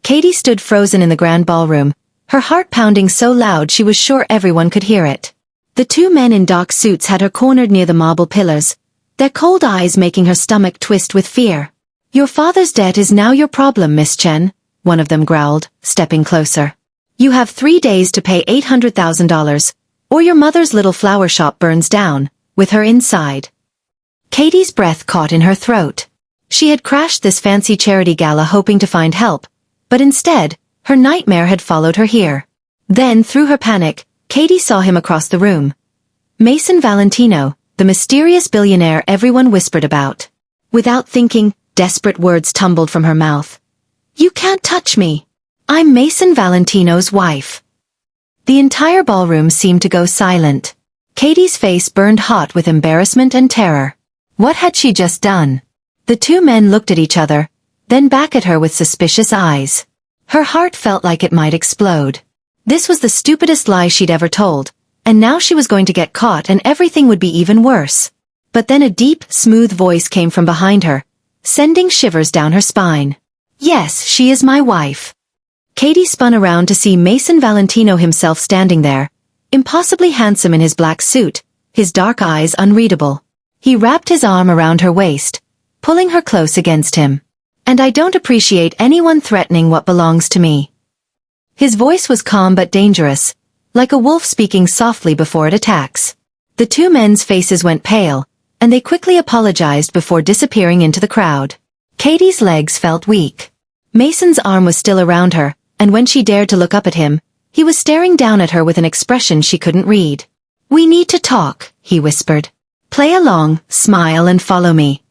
Katie stood frozen in the grand ballroom, her heart pounding so loud she was sure everyone could hear it. The two men in dark suits had her cornered near the marble pillars, their cold eyes making her stomach twist with fear. "Your father's debt is now your problem, Miss Chen," one of them growled, stepping closer. "You have 3 days to pay $800,000, or your mother's little flower shop burns down, with her inside." Katie's breath caught in her throat. She had crashed this fancy charity gala hoping to find help, but instead, her nightmare had followed her here. Then, through her panic, Katie saw him across the room. Mason Valentino, the mysterious billionaire everyone whispered about. Without thinking, desperate words tumbled from her mouth. "You can't touch me. I'm Mason Valentino's wife." The entire ballroom seemed to go silent. Katie's face burned hot with embarrassment and terror. What had she just done? The two men looked at each other, then back at her with suspicious eyes. Her heart felt like it might explode. This was the stupidest lie she'd ever told, and now she was going to get caught and everything would be even worse. But then a deep, smooth voice came from behind her, sending shivers down her spine. "Yes, she is my wife." Katie spun around to see Mason Valentino himself standing there, impossibly handsome in his black suit, his dark eyes unreadable. He wrapped his arm around her waist, pulling her close against him. "And I don't appreciate anyone threatening what belongs to me." His voice was calm but dangerous, like a wolf speaking softly before it attacks. The two men's faces went pale, and they quickly apologized before disappearing into the crowd. Katie's legs felt weak. Mason's arm was still around her, and when she dared to look up at him, he was staring down at her with an expression she couldn't read. "We need to talk," he whispered. "Play along, smile and follow me."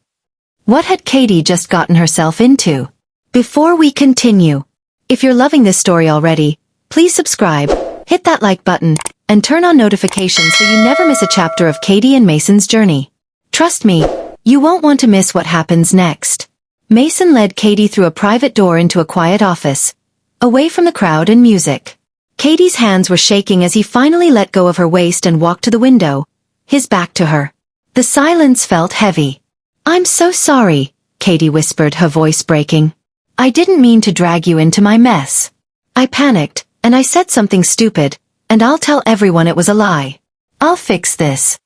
What had Katie just gotten herself into? Before we continue, if you're loving this story already, please subscribe, hit that like button, and turn on notifications so you never miss a chapter of Katie and Mason's journey. Trust me, you won't want to miss what happens next. Mason led Katie through a private door into a quiet office, away from the crowd and music. Katie's hands were shaking as he finally let go of her waist and walked to the window, his back to her. The silence felt heavy. "I'm so sorry," Katie whispered, her voice breaking. "I didn't mean to drag you into my mess. I panicked, and I said something stupid, and I'll tell everyone it was a lie. I'll fix this."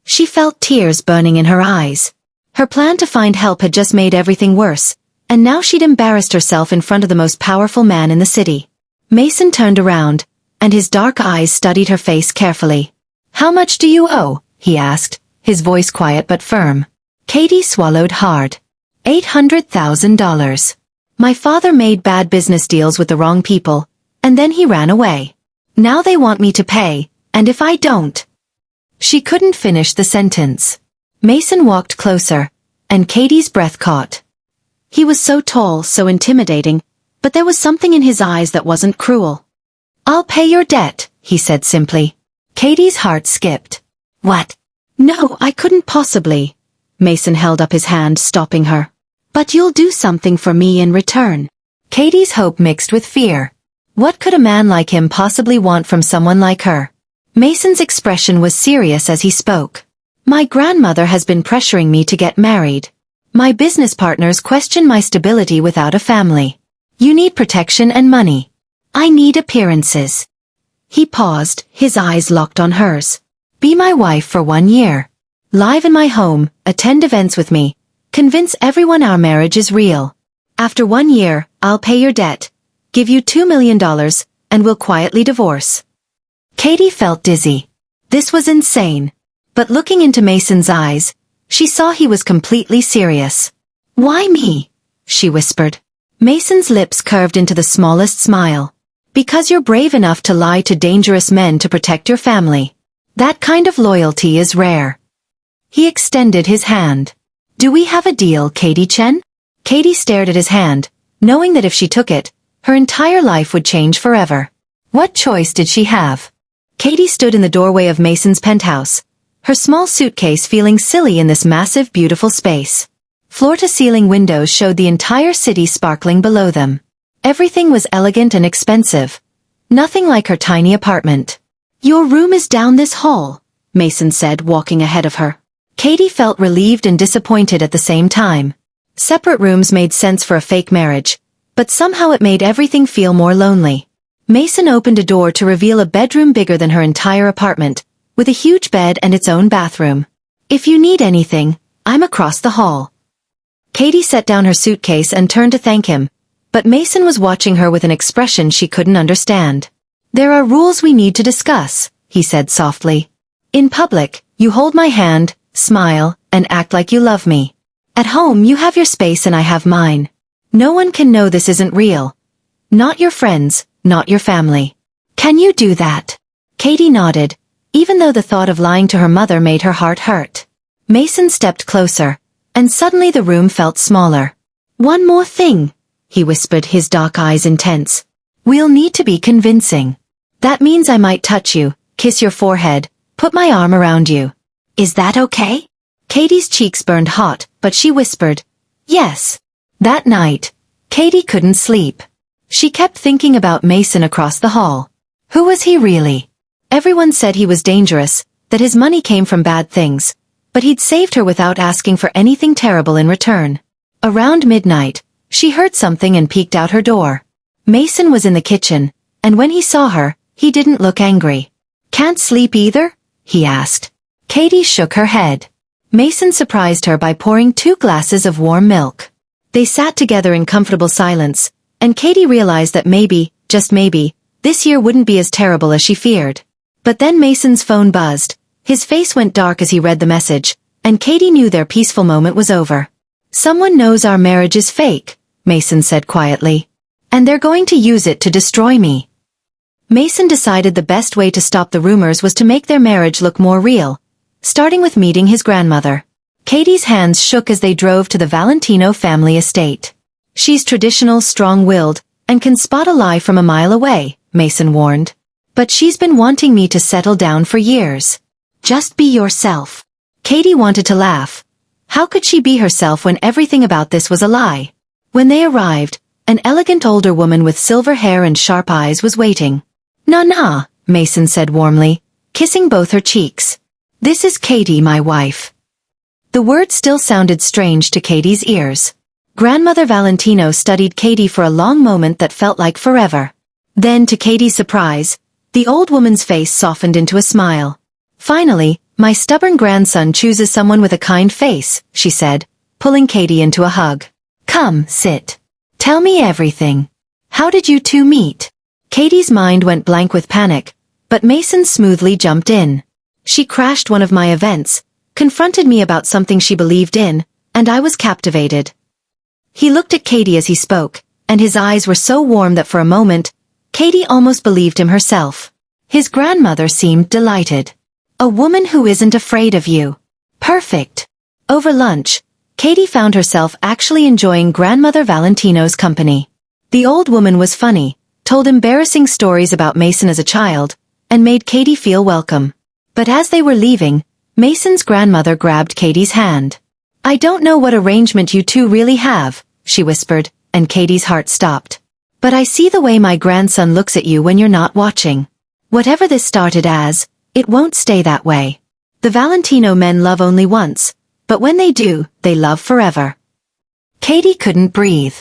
She felt tears burning in her eyes. Her plan to find help had just made everything worse, and now she'd embarrassed herself in front of the most powerful man in the city. Mason turned around, and his dark eyes studied her face carefully. "How much do you owe?" he asked, his voice quiet but firm. Katie swallowed hard. $800,000. "My father made bad business deals with the wrong people, and then he ran away. Now they want me to pay, and if I don't..." She couldn't finish the sentence. Mason walked closer, and Katie's breath caught. He was so tall, so intimidating, but there was something in his eyes that wasn't cruel. "I'll pay your debt," he said simply. Katie's heart skipped. "What?" "No, I couldn't possibly." Mason held up his hand, stopping her. "But you'll do something for me in return." Katie's hope mixed with fear. What could a man like him possibly want from someone like her? Mason's expression was serious as he spoke. "My grandmother has been pressuring me to get married. My business partners question my stability without a family. You need protection and money. I need appearances." He paused, his eyes locked on hers. "Be my wife for 1 year. Live in my home, attend events with me, convince everyone our marriage is real. After 1 year, I'll pay your debt, give you $2 million, and we'll quietly divorce." Katie felt dizzy. This was insane. But looking into Mason's eyes, she saw he was completely serious. "Why me?" she whispered. Mason's lips curved into the smallest smile. "Because you're brave enough to lie to dangerous men to protect your family. That kind of loyalty is rare." He extended his hand. "Do we have a deal, Katie Chen?" Katie stared at his hand, knowing that if she took it, her entire life would change forever. What choice did she have? Katie stood in the doorway of Mason's penthouse, her small suitcase feeling silly in this massive, beautiful space. Floor-to-ceiling windows showed the entire city sparkling below them. Everything was elegant and expensive. Nothing like her tiny apartment. "Your room is down this hall," Mason said, walking ahead of her. Katie felt relieved and disappointed at the same time. Separate rooms made sense for a fake marriage, but somehow it made everything feel more lonely. Mason opened a door to reveal a bedroom bigger than her entire apartment, with a huge bed and its own bathroom. "If you need anything, I'm across the hall." Katie set down her suitcase and turned to thank him, but Mason was watching her with an expression she couldn't understand. "There are rules we need to discuss," he said softly. "In public, you hold my hand, smile, and act like you love me. At home you have your space and I have mine. No one can know this isn't real. Not your friends, not your family. Can you do that?" Katie nodded, even though the thought of lying to her mother made her heart hurt. Mason stepped closer, and suddenly the room felt smaller. "One more thing," he whispered, his dark eyes intense. "We'll need to be convincing. That means I might touch you, kiss your forehead, put my arm around you. Is that okay?" Katie's cheeks burned hot, but she whispered, "Yes." That night, Katie couldn't sleep. She kept thinking about Mason across the hall. Who was he really? Everyone said he was dangerous, that his money came from bad things, but he'd saved her without asking for anything terrible in return. Around midnight, she heard something and peeked out her door. Mason was in the kitchen, and when he saw her, he didn't look angry. "Can't sleep either?" he asked. Katie shook her head. Mason surprised her by pouring 2 glasses of warm milk. They sat together in comfortable silence, and Katie realized that maybe, just maybe, this year wouldn't be as terrible as she feared. But then Mason's phone buzzed, his face went dark as he read the message, and Katie knew their peaceful moment was over. "Someone knows our marriage is fake," Mason said quietly. "And they're going to use it to destroy me." Mason decided the best way to stop the rumors was to make their marriage look more real, starting with meeting his grandmother. Katie's hands shook as they drove to the Valentino family estate. "She's traditional, strong-willed, and can spot a lie from a mile away," Mason warned. "But she's been wanting me to settle down for years. Just be yourself." Katie wanted to laugh. How could she be herself when everything about this was a lie? When they arrived, an elegant older woman with silver hair and sharp eyes was waiting. "Nah," Mason said warmly, kissing both her cheeks. "This is Katie, my wife." The word still sounded strange to Katie's ears. Grandmother Valentino studied Katie for a long moment that felt like forever. Then, to Katie's surprise, the old woman's face softened into a smile. "Finally, my stubborn grandson chooses someone with a kind face," she said, pulling Katie into a hug. "Come, sit. Tell me everything. How did you two meet?" Katie's mind went blank with panic, but Mason smoothly jumped in. "She crashed one of my events, confronted me about something she believed in, and I was captivated." He looked at Katie as he spoke, and his eyes were so warm that for a moment, Katie almost believed him herself. His grandmother seemed delighted. "A woman who isn't afraid of you. Perfect." Over lunch, Katie found herself actually enjoying Grandmother Valentino's company. The old woman was funny, told embarrassing stories about Mason as a child, and made Katie feel welcome. But as they were leaving, Mason's grandmother grabbed Katie's hand. "I don't know what arrangement you two really have," she whispered, and Katie's heart stopped. "But I see the way my grandson looks at you when you're not watching. Whatever this started as, it won't stay that way. The Valentino men love only once, but when they do, they love forever." Katie couldn't breathe.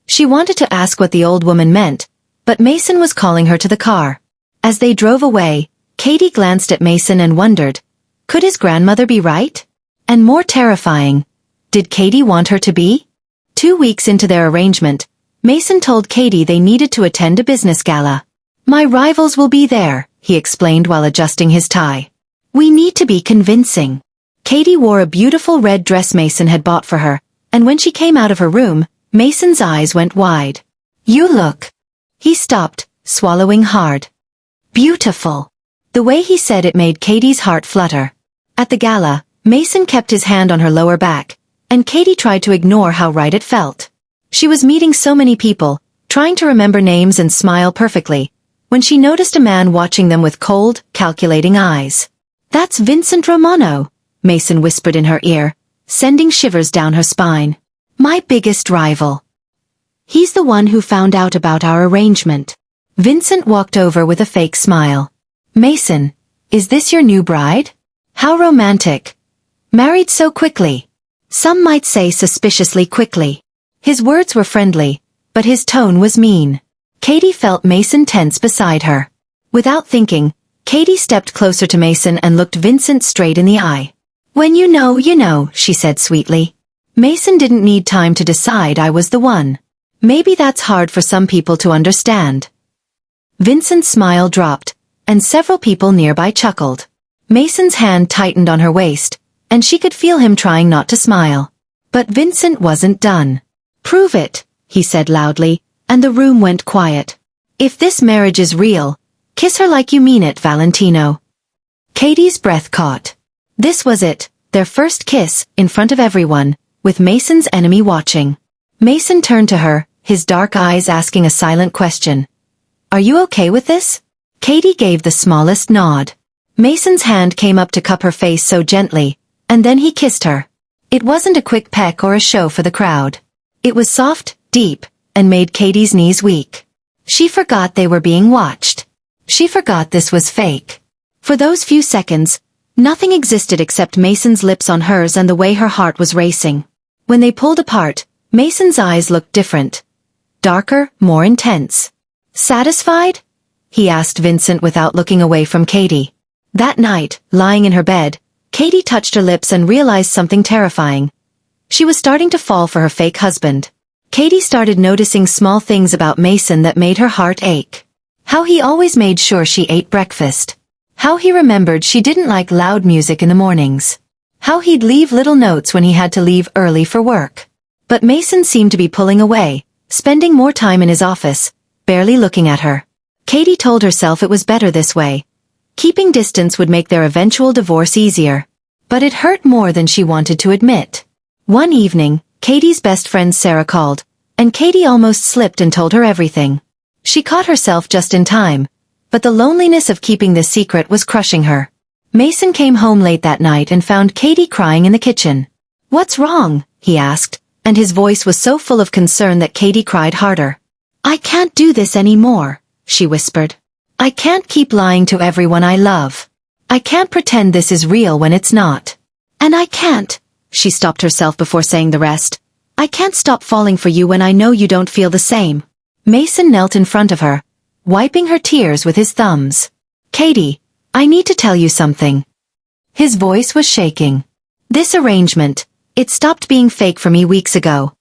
She wanted to ask what the old woman meant, but Mason was calling her to the car. As they drove away, Katie glanced at Mason and wondered, could his grandmother be right? And more terrifying, did Katie want her to be? 2 weeks into their arrangement, Mason told Katie they needed to attend a business gala. "My rivals will be there," he explained while adjusting his tie. "We need to be convincing." Katie wore a beautiful red dress Mason had bought for her, and when she came out of her room, Mason's eyes went wide. "You look." He stopped, swallowing hard. "Beautiful." The way he said it made Katie's heart flutter. At the gala, Mason kept his hand on her lower back, and Katie tried to ignore how right it felt. She was meeting so many people, trying to remember names and smile perfectly, when she noticed a man watching them with cold, calculating eyes. "That's Vincent Romano," Mason whispered in her ear, sending shivers down her spine. "My biggest rival. He's the one who found out about our arrangement." Vincent walked over with a fake smile. "Mason, is this your new bride? How romantic. Married so quickly. Some might say suspiciously quickly." His words were friendly, but his tone was mean. Katie felt Mason tense beside her. Without thinking, Katie stepped closer to Mason and looked Vincent straight in the eye. "When you know," she said sweetly. Mason didn't need time to decide I was the one. Maybe that's hard for some people to understand. Vincent's smile dropped, and several people nearby chuckled. Mason's hand tightened on her waist, and she could feel him trying not to smile. But Vincent wasn't done. "Prove it," he said loudly, and the room went quiet. "If this marriage is real, kiss her like you mean it, Valentino." Katie's breath caught. This was it, their first kiss, in front of everyone, with Mason's enemy watching. Mason turned to her, his dark eyes asking a silent question. "Are you okay with this?" Katie gave the smallest nod. Mason's hand came up to cup her face so gently, and then he kissed her. It wasn't a quick peck or a show for the crowd. It was soft, deep, and made Katie's knees weak. She forgot they were being watched. She forgot this was fake. For those few seconds, nothing existed except Mason's lips on hers and the way her heart was racing. When they pulled apart, Mason's eyes looked different. Darker, more intense. "Satisfied?" he asked Vincent without looking away from Katie. That night, lying in her bed, Katie touched her lips and realized something terrifying. She was starting to fall for her fake husband. Katie started noticing small things about Mason that made her heart ache. How he always made sure she ate breakfast. How he remembered she didn't like loud music in the mornings. How he'd leave little notes when he had to leave early for work. But Mason seemed to be pulling away, spending more time in his office, barely looking at her. Katie told herself it was better this way. Keeping distance would make their eventual divorce easier. But it hurt more than she wanted to admit. One evening, Katie's best friend Sarah called, and Katie almost slipped and told her everything. She caught herself just in time, but the loneliness of keeping this secret was crushing her. Mason came home late that night and found Katie crying in the kitchen. "What's wrong?" he asked, and his voice was so full of concern that Katie cried harder. "I can't do this anymore," she whispered. "I can't keep lying to everyone I love. I can't pretend this is real when it's not. And I can't," she stopped herself before saying the rest, "I can't stop falling for you when I know you don't feel the same." Mason knelt in front of her, wiping her tears with his thumbs. "Katie, I need to tell you something." His voice was shaking. "This arrangement, it stopped being fake for me weeks ago."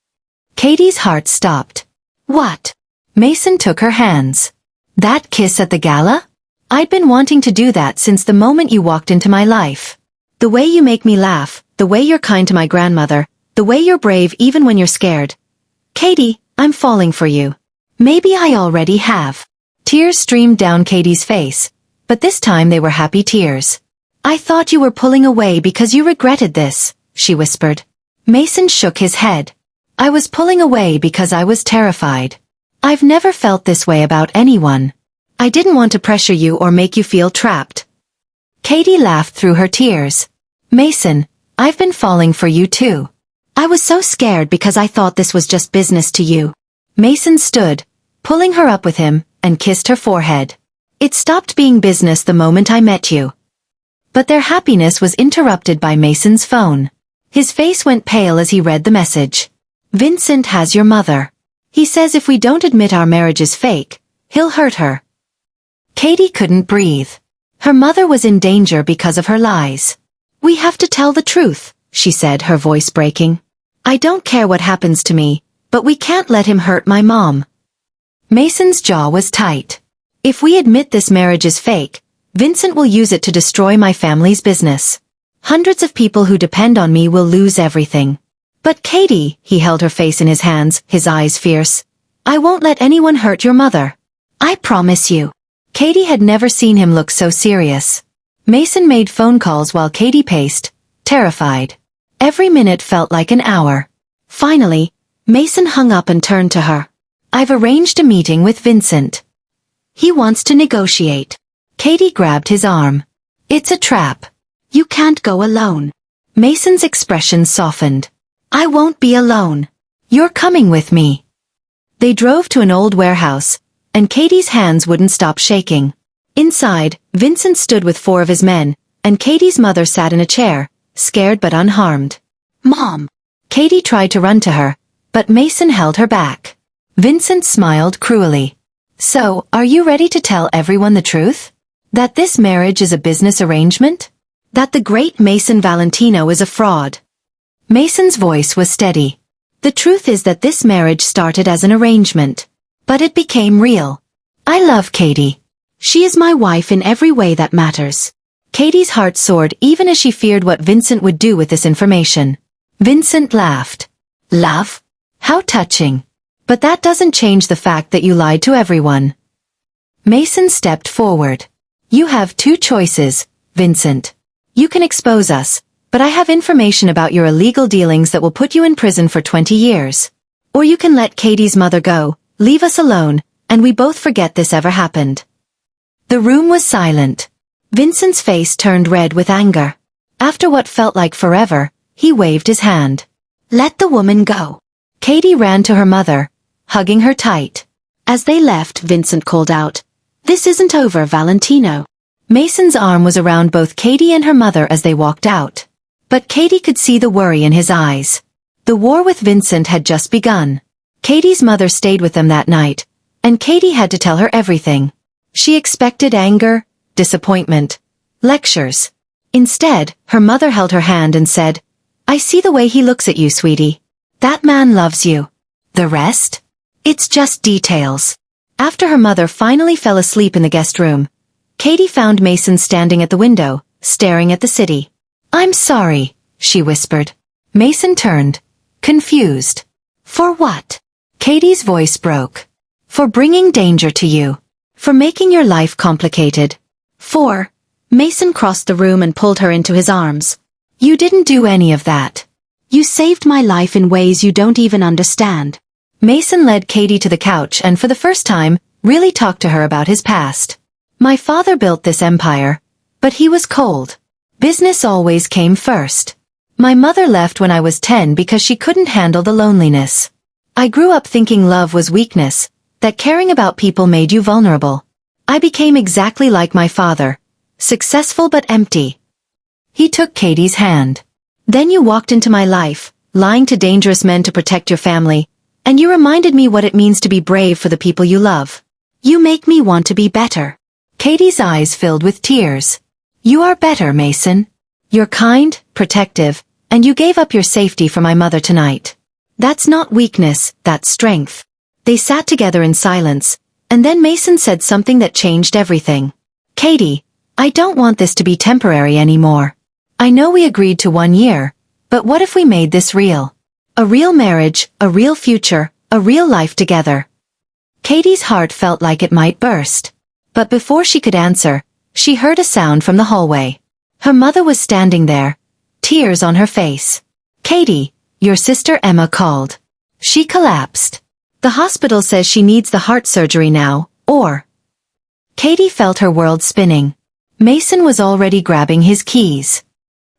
Katie's heart stopped. "What?" Mason took her hands. "That kiss at the gala? I'd been wanting to do that since the moment you walked into my life. The way you make me laugh, the way you're kind to my grandmother, the way you're brave even when you're scared. Katie, I'm falling for you. Maybe I already have." Tears streamed down Katie's face, but this time they were happy tears. "I thought you were pulling away because you regretted this," she whispered. Mason shook his head. "I was pulling away because I was terrified. I've never felt this way about anyone. I didn't want to pressure you or make you feel trapped." Katie laughed through her tears. "Mason, I've been falling for you too. I was so scared because I thought this was just business to you." Mason stood, pulling her up with him, and kissed her forehead. "It stopped being business the moment I met you." But their happiness was interrupted by Mason's phone. His face went pale as he read the message. "Vincent has your mother. He says if we don't admit our marriage is fake, he'll hurt her." Katie couldn't breathe. Her mother was in danger because of her lies. "We have to tell the truth," she said, her voice breaking. "I don't care what happens to me, but we can't let him hurt my mom." Mason's jaw was tight. "If we admit this marriage is fake, Vincent will use it to destroy my family's business. Hundreds of people who depend on me will lose everything." "But Katie," he held her face in his hands, his eyes fierce, "I won't let anyone hurt your mother. I promise you." Katie had never seen him look so serious. Mason made phone calls while Katie paced, terrified. Every minute felt like an hour. Finally, Mason hung up and turned to her. "I've arranged a meeting with Vincent. He wants to negotiate." Katie grabbed his arm. "It's a trap. You can't go alone." Mason's expression softened. "I won't be alone. You're coming with me." They drove to an old warehouse, and Katie's hands wouldn't stop shaking. Inside, Vincent stood with 4 of his men, and Katie's mother sat in a chair, scared but unharmed. "Mom!" Katie tried to run to her, but Mason held her back. Vincent smiled cruelly. So, are you ready to tell everyone the truth? That this marriage is a business arrangement? That the great Mason Valentino is a fraud? Mason's voice was steady. The truth is that this marriage started as an arrangement. But it became real. I love Katie. She is my wife in every way that matters. Katie's heart soared even as she feared what Vincent would do with this information. Vincent laughed. Love? How touching. But that doesn't change the fact that you lied to everyone. Mason stepped forward. You have two choices, Vincent. You can expose us, but I have information about your illegal dealings that will put you in prison for 20 years. Or you can let Katie's mother go, leave us alone, and we both forget this ever happened. The room was silent. Vincent's face turned red with anger. After what felt like forever, he waved his hand. Let the woman go. Katie ran to her mother, hugging her tight. As they left, Vincent called out, This isn't over, Valentino. Mason's arm was around both Katie and her mother as they walked out. But Katie could see the worry in his eyes. The war with Vincent had just begun. Katie's mother stayed with them that night, and Katie had to tell her everything. She expected anger, disappointment, lectures. Instead, her mother held her hand and said, I see the way he looks at you, sweetie. That man loves you. The rest? It's just details. After her mother finally fell asleep in the guest room, Katie found Mason standing at the window, staring at the city. I'm sorry, she whispered. Mason turned, confused. For what? Katie's voice broke. For bringing danger to you. For making your life complicated. Mason crossed the room and pulled her into his arms. You didn't do any of that. You saved my life in ways you don't even understand. Mason led Katie to the couch and for the first time, really talked to her about his past. My father built this empire, but he was cold. Business always came first. My mother left when I was 10 because she couldn't handle the loneliness. I grew up thinking love was weakness, that caring about people made you vulnerable. I became exactly like my father, successful but empty. He took Katie's hand. Then you walked into my life, lying to dangerous men to protect your family, and you reminded me what it means to be brave for the people you love. You make me want to be better. Katie's eyes filled with tears. You are better, Mason. You're kind, protective, and you gave up your safety for my mother tonight. That's not weakness, that's strength. They sat together in silence, and then Mason said something that changed everything. Katie, I don't want this to be temporary anymore. I know we agreed to 1 year, but what if we made this real? A real marriage, a real future, a real life together. Katie's heart felt like it might burst. But before she could answer, she heard a sound from the hallway. Her mother was standing there, tears on her face. Katie, your sister Emma called. She collapsed. The hospital says she needs the heart surgery now, or... Katie felt her world spinning. Mason was already grabbing his keys.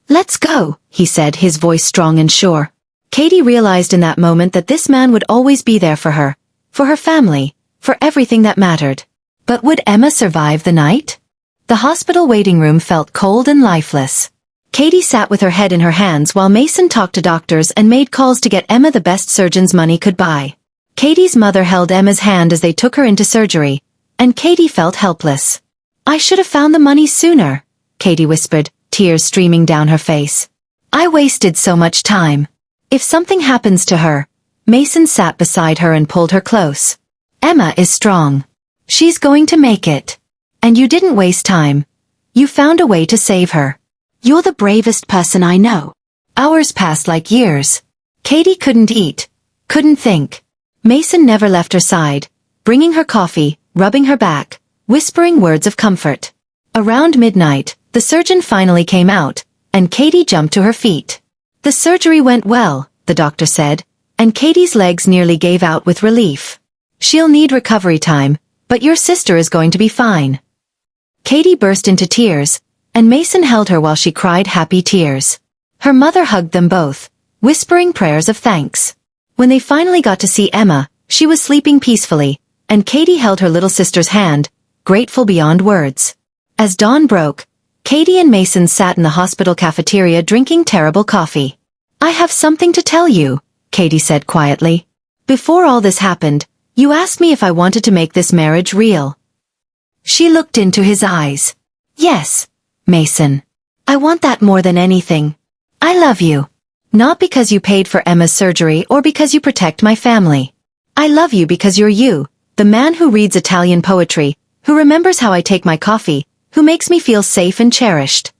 Let's go, he said, his voice strong and sure. Katie realized in that moment that this man would always be there for her family, for everything that mattered. But would Emma survive the night? The hospital waiting room felt cold and lifeless. Katie sat with her head in her hands while Mason talked to doctors and made calls to get Emma the best surgeons money could buy. Katie's mother held Emma's hand as they took her into surgery, and Katie felt helpless. I should have found the money sooner, Katie whispered, tears streaming down her face. I wasted so much time. If something happens to her... Mason sat beside her and pulled her close. Emma is strong. She's going to make it. And you didn't waste time. You found a way to save her. You're the bravest person I know. Hours passed like years. Katie couldn't eat, couldn't think. Mason never left her side, bringing her coffee, rubbing her back, whispering words of comfort. Around midnight, the surgeon finally came out, and Katie jumped to her feet. The surgery went well, the doctor said, and Katie's legs nearly gave out with relief. She'll need recovery time, but your sister is going to be fine. Katie burst into tears, and Mason held her while she cried happy tears. Her mother hugged them both, whispering prayers of thanks. When they finally got to see Emma, she was sleeping peacefully, and Katie held her little sister's hand, grateful beyond words. As dawn broke, Katie and Mason sat in the hospital cafeteria drinking terrible coffee. I have something to tell you, Katie said quietly. Before all this happened, You asked me if I wanted to make this marriage real. She looked into his eyes. Yes, Mason. I want that more than anything. I love you. Not because you paid for Emma's surgery or because you protect my family. I love you because you're you, the man who reads Italian poetry, who remembers how I take my coffee, who makes me feel safe and cherished.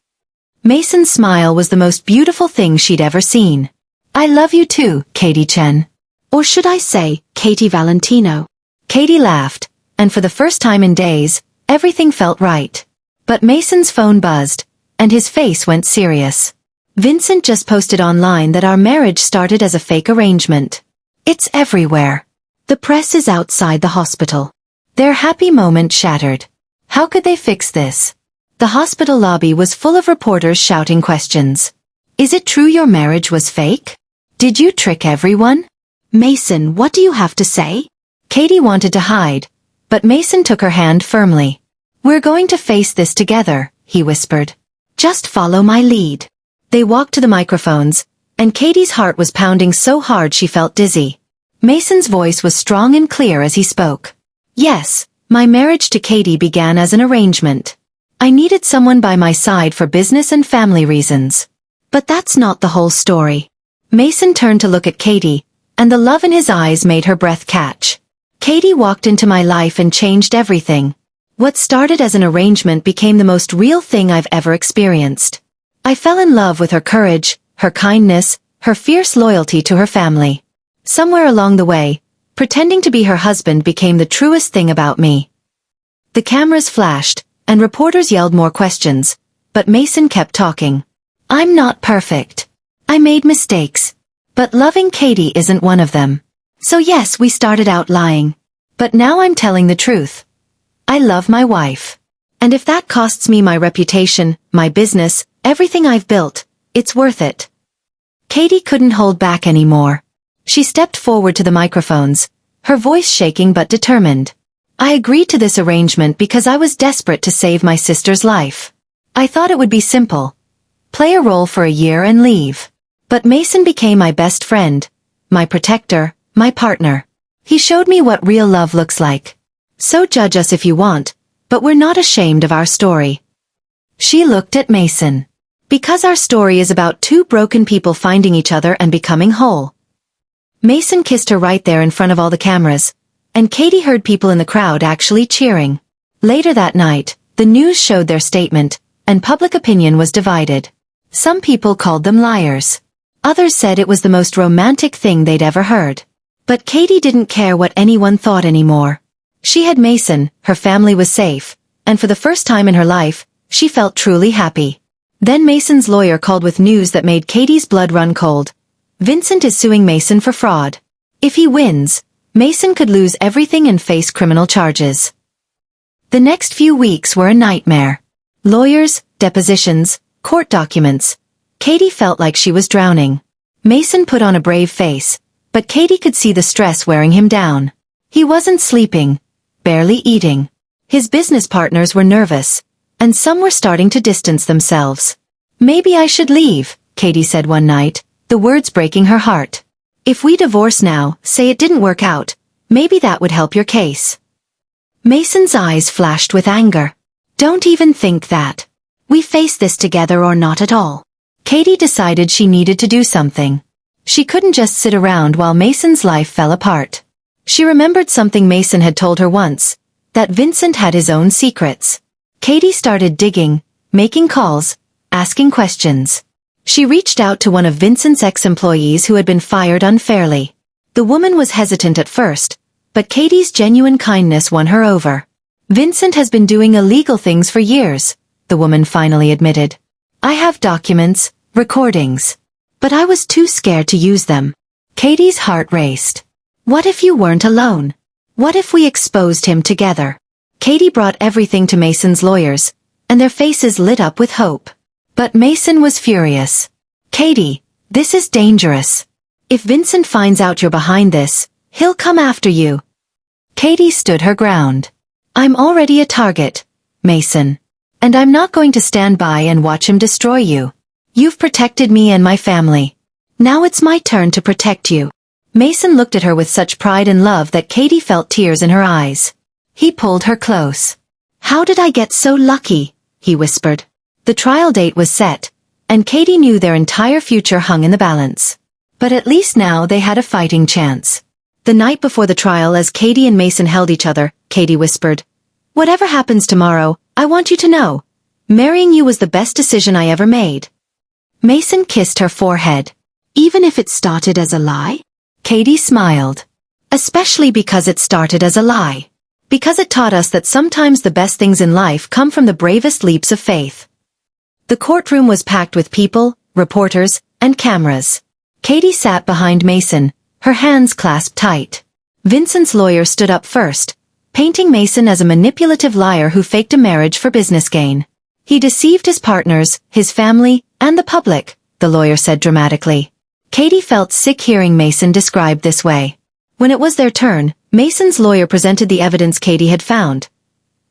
Mason's smile was the most beautiful thing she'd ever seen. I love you too, Katie Chen. Or should I say, Katie Valentino? Katie laughed, and for the first time in days, everything felt right. But Mason's phone buzzed, and his face went serious. Vincent just posted online that our marriage started as a fake arrangement. It's everywhere. The press is outside the hospital. Their happy moment shattered. How could they fix this? The hospital lobby was full of reporters shouting questions. Is it true your marriage was fake? Did you trick everyone? Mason, what do you have to say? Katie wanted to hide, but Mason took her hand firmly. We're going to face this together, he whispered. Just follow my lead. They walked to the microphones, and Katie's heart was pounding so hard she felt dizzy. Mason's voice was strong and clear as he spoke. Yes, my marriage to Katie began as an arrangement. I needed someone by my side for business and family reasons. But that's not the whole story. Mason turned to look at Katie, and the love in his eyes made her breath catch. Katie walked into my life and changed everything. What started as an arrangement became the most real thing I've ever experienced. I fell in love with her courage, her kindness, her fierce loyalty to her family. Somewhere along the way, pretending to be her husband became the truest thing about me. The cameras flashed, and reporters yelled more questions, but Mason kept talking. I'm not perfect. I made mistakes. But loving Katie isn't one of them. So yes, we started out lying. But now I'm telling the truth. I love my wife. And if that costs me my reputation, my business, everything I've built, it's worth it. Katie couldn't hold back anymore. She stepped forward to the microphones, her voice shaking but determined. I agreed to this arrangement because I was desperate to save my sister's life. I thought it would be simple. Play a role for a year and leave. But Mason became my best friend, my protector, my partner. He showed me what real love looks like. So judge us if you want, but we're not ashamed of our story. She looked at Mason. Because our story is about two broken people finding each other and becoming whole. Mason kissed her right there in front of all the cameras, and Katie heard people in the crowd actually cheering. Later that night, the news showed their statement, and public opinion was divided. Some people called them liars. Others said it was the most romantic thing they'd ever heard. But Katie didn't care what anyone thought anymore. She had Mason, her family was safe, and for the first time in her life, she felt truly happy. Then Mason's lawyer called with news that made Katie's blood run cold. Vincent is suing Mason for fraud. If he wins, Mason could lose everything and face criminal charges. The next few weeks were a nightmare. Lawyers, depositions, court documents. Katie felt like she was drowning. Mason put on a brave face, but Katie could see the stress wearing him down. He wasn't sleeping, barely eating. His business partners were nervous, and some were starting to distance themselves. Maybe I should leave, Katie said one night, the words breaking her heart. If we divorce now, say it didn't work out, maybe that would help your case. Mason's eyes flashed with anger. Don't even think that. We face this together or not at all. Katie decided she needed to do something. She couldn't just sit around while Mason's life fell apart. She remembered something Mason had told her once, that Vincent had his own secrets. Katie started digging, making calls, asking questions. She reached out to one of Vincent's ex-employees who had been fired unfairly. The woman was hesitant at first, but Katie's genuine kindness won her over. Vincent has been doing illegal things for years, the woman finally admitted. I have documents, recordings. But I was too scared to use them. Katie's heart raced. What if you weren't alone? What if we exposed him together? Katie brought everything to Mason's lawyers, and their faces lit up with hope. But Mason was furious. Katie, this is dangerous. If Vincent finds out you're behind this, he'll come after you. Katie stood her ground. I'm already a target, Mason. And I'm not going to stand by and watch him destroy you. You've protected me and my family. Now it's my turn to protect you. Mason looked at her with such pride and love that Katie felt tears in her eyes. He pulled her close. "How did I get so lucky?" he whispered. The trial date was set, and Katie knew their entire future hung in the balance. But at least now they had a fighting chance. The night before the trial, as Katie and Mason held each other, Katie whispered, "Whatever happens tomorrow, I want you to know. Marrying you was the best decision I ever made." Mason kissed her forehead. "Even if it started as a lie?" Katie smiled. "Especially because it started as a lie. Because it taught us that sometimes the best things in life come from the bravest leaps of faith." The courtroom was packed with people, reporters, and cameras. Katie sat behind Mason, her hands clasped tight. Vincent's lawyer stood up first, painting Mason as a manipulative liar who faked a marriage for business gain. "He deceived his partners, his family, and the public," the lawyer said dramatically. Katie felt sick hearing Mason described this way. When it was their turn, Mason's lawyer presented the evidence Katie had found.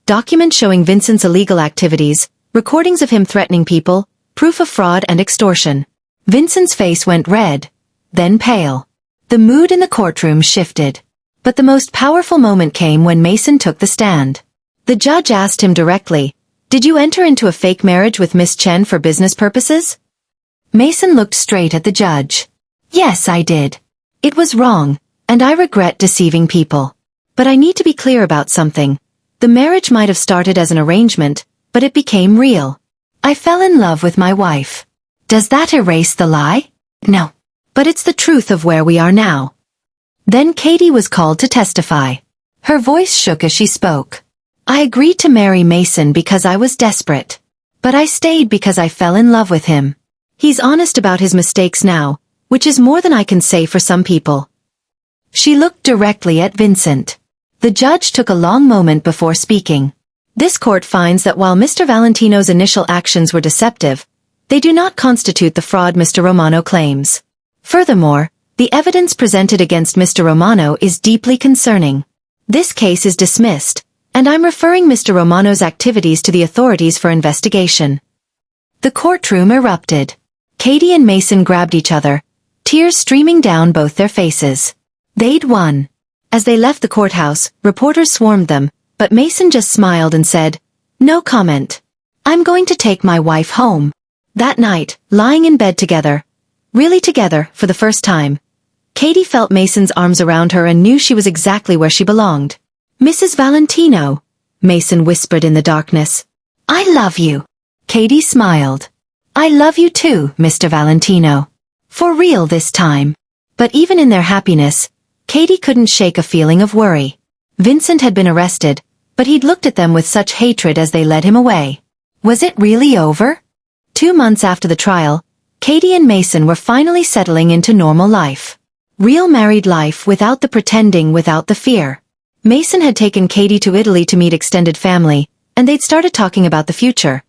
Documents showing Vincent's illegal activities, recordings of him threatening people, proof of fraud and extortion. Vincent's face went red, then pale. The mood in the courtroom shifted. But the most powerful moment came when Mason took the stand. The judge asked him directly, "Did you enter into a fake marriage with Miss Chen for business purposes?" Mason looked straight at the judge. "Yes, I did. It was wrong, and I regret deceiving people. But I need to be clear about something. The marriage might have started as an arrangement, but it became real. I fell in love with my wife. Does that erase the lie? No. But it's the truth of where we are now." Then Katie was called to testify. Her voice shook as she spoke. "I agreed to marry Mason because I was desperate. But I stayed because I fell in love with him. He's honest about his mistakes now, which is more than I can say for some people." She looked directly at Vincent. The judge took a long moment before speaking. "This court finds that while Mr. Valentino's initial actions were deceptive, they do not constitute the fraud Mr. Romano claims. Furthermore, the evidence presented against Mr. Romano is deeply concerning. This case is dismissed, and I'm referring Mr. Romano's activities to the authorities for investigation." The courtroom erupted. Katie and Mason grabbed each other, tears streaming down both their faces. They'd won. As they left the courthouse, reporters swarmed them, but Mason just smiled and said, "No comment. I'm going to take my wife home." That night, lying in bed together, really together for the first time, Katie felt Mason's arms around her and knew she was exactly where she belonged. "Mrs. Valentino," Mason whispered in the darkness. "I love you." Katie smiled. "I love you too, Mr. Valentino. For real this time." But even in their happiness, Katie couldn't shake a feeling of worry. Vincent had been arrested, but he'd looked at them with such hatred as they led him away. Was it really over? 2 months after the trial, Katie and Mason were finally settling into normal life. Real married life without the pretending, without the fear. Mason had taken Katie to Italy to meet extended family, and they'd started talking about the future.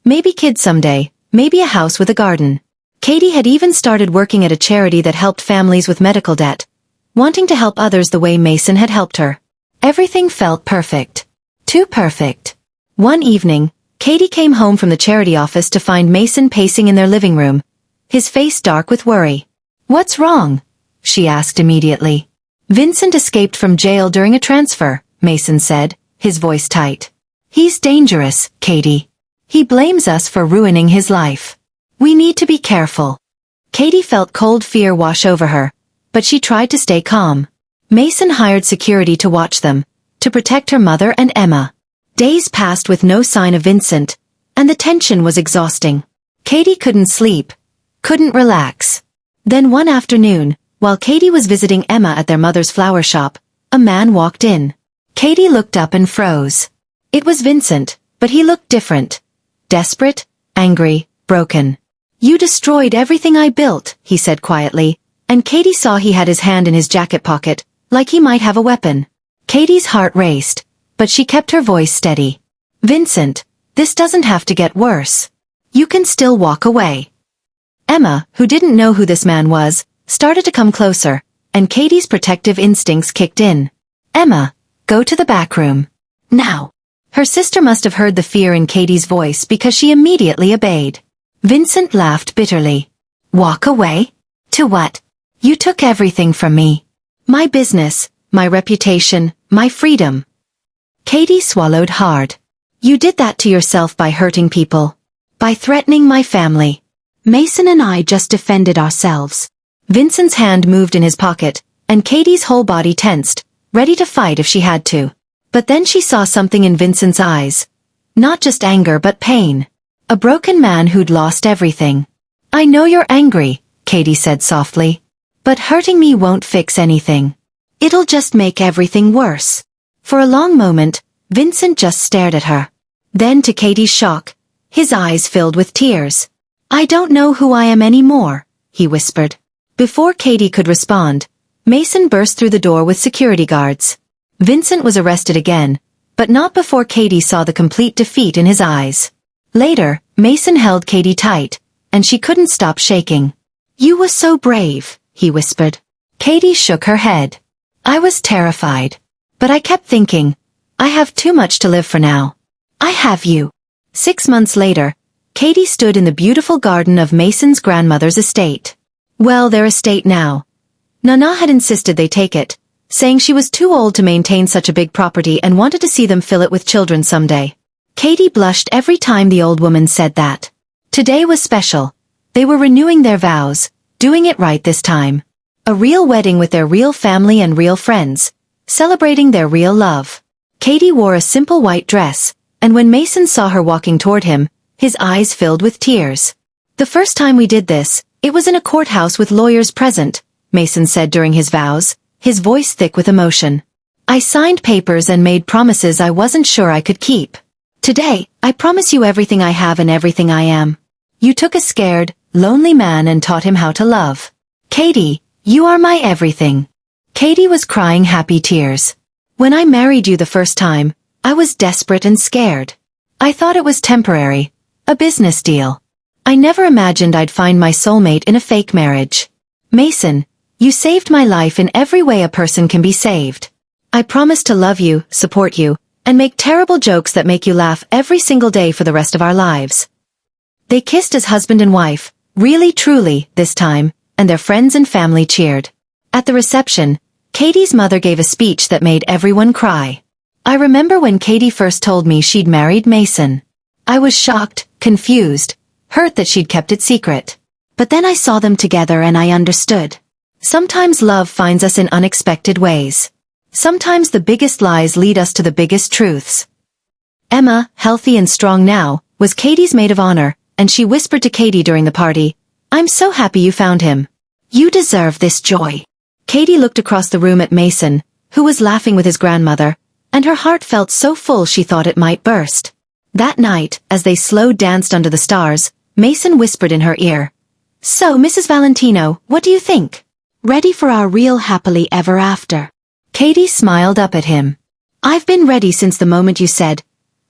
Maybe kids someday, maybe a house with a garden. Katie had even started working at a charity that helped families with medical debt, wanting to help others the way Mason had helped her. Everything felt perfect. Too perfect. One evening, Katie came home from the charity office to find Mason pacing in their living room, his face dark with worry. "What's wrong?" she asked immediately. "Vincent escaped from jail during a transfer," Mason said, his voice tight. "He's dangerous, Katie. He blames us for ruining his life. We need to be careful." Katie felt cold fear wash over her, but she tried to stay calm. Mason hired security to watch them, to protect her mother and Emma. Days passed with no sign of Vincent, and the tension was exhausting. Katie couldn't sleep, couldn't relax. Then one afternoon, while Katie was visiting Emma at their mother's flower shop, a man walked in. Katie looked up and froze. It was Vincent, but he looked different. Desperate, angry, broken. "You destroyed everything I built," he said quietly, and Katie saw he had his hand in his jacket pocket, like he might have a weapon. Katie's heart raced, but she kept her voice steady. "Vincent, this doesn't have to get worse. You can still walk away." Emma, who didn't know who this man was, started to come closer, and Katie's protective instincts kicked in. "Emma, go to the back room. Now." Her sister must have heard the fear in Katie's voice because she immediately obeyed. Vincent laughed bitterly. "Walk away? To what?" You took everything from me. My business, my reputation, my freedom. Katie swallowed hard. You did that to yourself by hurting people. By threatening my family. Mason and I just defended ourselves. Vincent's hand moved in his pocket, and Katie's whole body tensed, ready to fight if she had to. But then she saw something in Vincent's eyes. Not just anger but pain. A broken man who'd lost everything. I know you're angry, Katie said softly. But hurting me won't fix anything. It'll just make everything worse. For a long moment, Vincent just stared at her. Then to Katie's shock, his eyes filled with tears. I don't know who I am anymore, he whispered. Before Katie could respond, Mason burst through the door with security guards. Vincent was arrested again, but not before Katie saw the complete defeat in his eyes. Later, Mason held Katie tight, and she couldn't stop shaking. You were so brave, he whispered. Katie shook her head. I was terrified. But I kept thinking, I have too much to live for now. I have you. 6 months later, Katie stood in the beautiful garden of Mason's grandmother's estate. Well, their estate now. Nana had insisted they take it, saying she was too old to maintain such a big property and wanted to see them fill it with children someday. Katie blushed every time the old woman said that. Today was special. They were renewing their vows, doing it right this time. A real wedding with their real family and real friends, celebrating their real love. Katie wore a simple white dress, and when Mason saw her walking toward him, his eyes filled with tears. The first time we did this, it was in a courthouse with lawyers present, Mason said during his vows, his voice thick with emotion. I signed papers and made promises I wasn't sure I could keep. Today, I promise you everything I have and everything I am. You took a scared, lonely man and taught him how to love. Katie, you are my everything. Katie was crying happy tears. When I married you the first time, I was desperate and scared. I thought it was temporary, a business deal. I never imagined I'd find my soulmate in a fake marriage. Mason, you saved my life in every way a person can be saved. I promise to love you, support you, and make terrible jokes that make you laugh every single day for the rest of our lives. They kissed as husband and wife, really truly, this time, and their friends and family cheered. At the reception, Katie's mother gave a speech that made everyone cry. I remember when Katie first told me she'd married Mason. I was shocked, confused, hurt that she'd kept it secret. But then I saw them together and I understood. Sometimes love finds us in unexpected ways. Sometimes the biggest lies lead us to the biggest truths. Emma, healthy and strong now, was Katie's maid of honor, and she whispered to Katie during the party, I'm so happy you found him. You deserve this joy. Katie looked across the room at Mason, who was laughing with his grandmother, and her heart felt so full she thought it might burst. That night, as they slow danced under the stars, Mason whispered in her ear, So, Mrs. Valentino, what do you think? Ready for our real happily ever after? Katie smiled up at him. I've been ready since the moment you said,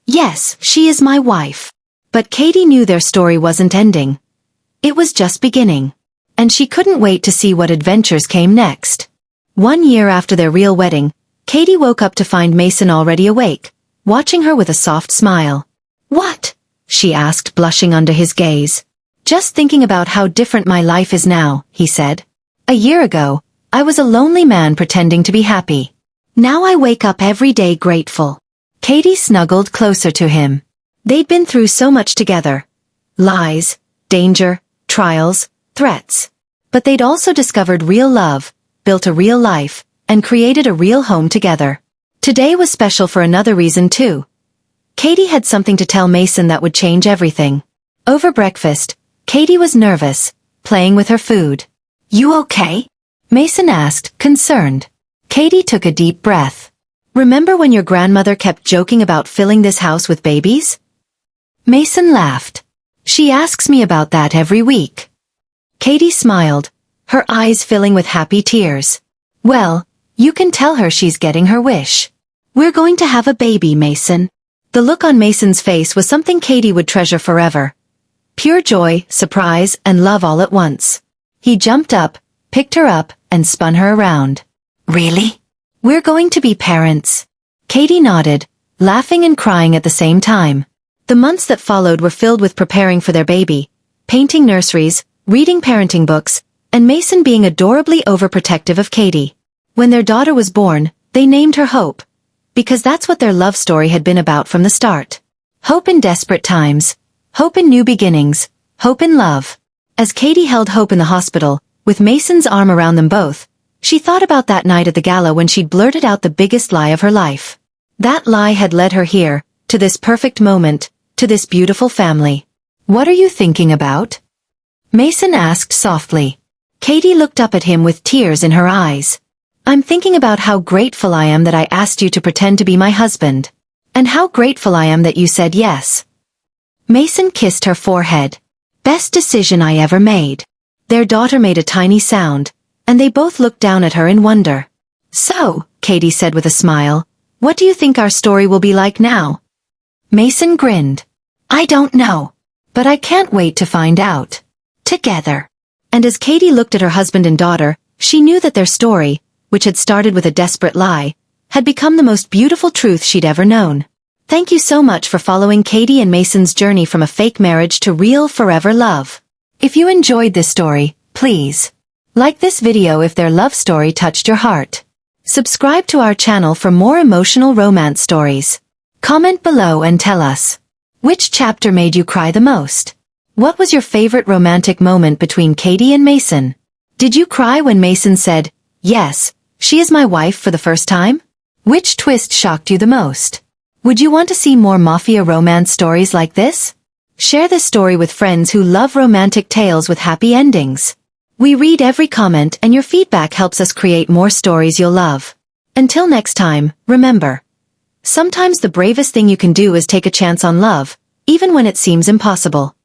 Yes, she is my wife. But Katie knew their story wasn't ending. It was just beginning. And she couldn't wait to see what adventures came next. 1 year after their real wedding, Katie woke up to find Mason already awake, watching her with a soft smile. What? She asked, blushing under his gaze. Just thinking about how different my life is now, he said. A year ago, I was a lonely man pretending to be happy. Now I wake up every day grateful. Katie snuggled closer to him. They'd been through so much together. Lies, danger, trials, threats. But they'd also discovered real love, built a real life, and created a real home together. Today was special for another reason too. Katie had something to tell Mason that would change everything. Over breakfast, Katie was nervous, playing with her food. You okay? Mason asked, concerned. Katie took a deep breath. Remember when your grandmother kept joking about filling this house with babies? Mason laughed. She asks me about that every week. Katie smiled, her eyes filling with happy tears. Well, you can tell her she's getting her wish. We're going to have a baby, Mason. The look on Mason's face was something Katie would treasure forever. Pure joy, surprise, and love all at once. He jumped up, picked her up, and spun her around. Really? We're going to be parents. Katie nodded, laughing and crying at the same time. The months that followed were filled with preparing for their baby, painting nurseries, reading parenting books, and Mason being adorably overprotective of Katie. When their daughter was born, they named her Hope, because that's what their love story had been about from the start. Hope in desperate times, hope in new beginnings, hope in love. As Katie held Hope in the hospital, with Mason's arm around them both, she thought about that night at the gala when she'd blurted out the biggest lie of her life. That lie had led her here, to this perfect moment, to this beautiful family. "What are you thinking about?" Mason asked softly. Katie looked up at him with tears in her eyes. "I'm thinking about how grateful I am that I asked you to pretend to be my husband. And how grateful I am that you said yes." Mason kissed her forehead. "Best decision I ever made." Their daughter made a tiny sound, and they both looked down at her in wonder. "So," Katie said with a smile, "what do you think our story will be like now?" Mason grinned. "I don't know. But I can't wait to find out. Together." And as Katie looked at her husband and daughter, she knew that their story, which had started with a desperate lie, had become the most beautiful truth she'd ever known. Thank you so much for following Katie and Mason's journey from a fake marriage to real forever love. If you enjoyed this story, please like this video if their love story touched your heart. Subscribe to our channel for more emotional romance stories. Comment below and tell us, which chapter made you cry the most? What was your favorite romantic moment between Katie and Mason? Did you cry when Mason said, "Yes, she is my wife" for the first time? Which twist shocked you the most? Would you want to see more Mafia romance stories like this? Share this story with friends who love romantic tales with happy endings. We read every comment and your feedback helps us create more stories you'll love. Until next time, remember, sometimes the bravest thing you can do is take a chance on love, even when it seems impossible.